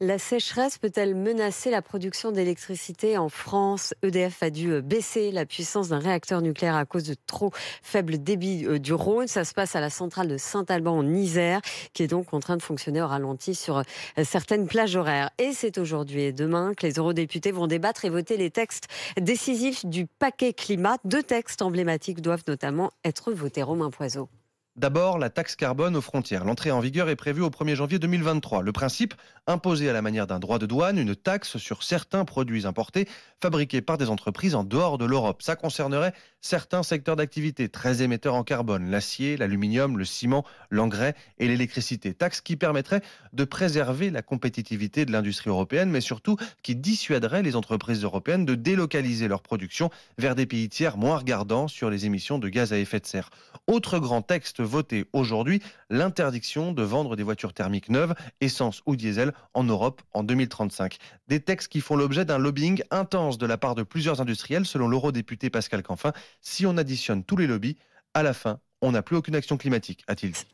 La sécheresse peut-elle menacer la production d'électricité en France? EDF a dû baisser la puissance d'un réacteur nucléaire à cause de trop faible débit du Rhône. Ça se passe à la centrale de Saint-Alban en Isère, qui est donc contrainte de fonctionner au ralenti sur certaines plages horaires. Et c'est aujourd'hui et demain que les eurodéputés vont débattre et voter les textes décisifs du paquet climat. Deux textes emblématiques doivent notamment être votés. Romain Poiseau. D'abord, la taxe carbone aux frontières. L'entrée en vigueur est prévue au 1er janvier 2023. Le principe, imposer à la manière d'un droit de douane une taxe sur certains produits importés fabriqués par des entreprises en dehors de l'Europe. Ça concernerait certains secteurs d'activité très émetteurs en carbone, l'acier, l'aluminium, le ciment, l'engrais et l'électricité. Taxe qui permettrait de préserver la compétitivité de l'industrie européenne, mais surtout qui dissuaderait les entreprises européennes de délocaliser leur production vers des pays tiers moins regardants sur les émissions de gaz à effet de serre. Autre grand texte voté aujourd'hui, l'interdiction de vendre des voitures thermiques neuves, essence ou diesel, en Europe en 2035. Des textes qui font l'objet d'un lobbying intense de la part de plusieurs industriels, selon l'eurodéputé Pascal Canfin. Si on additionne tous les lobbies, à la fin, on n'a plus aucune action climatique, a-t-il dit.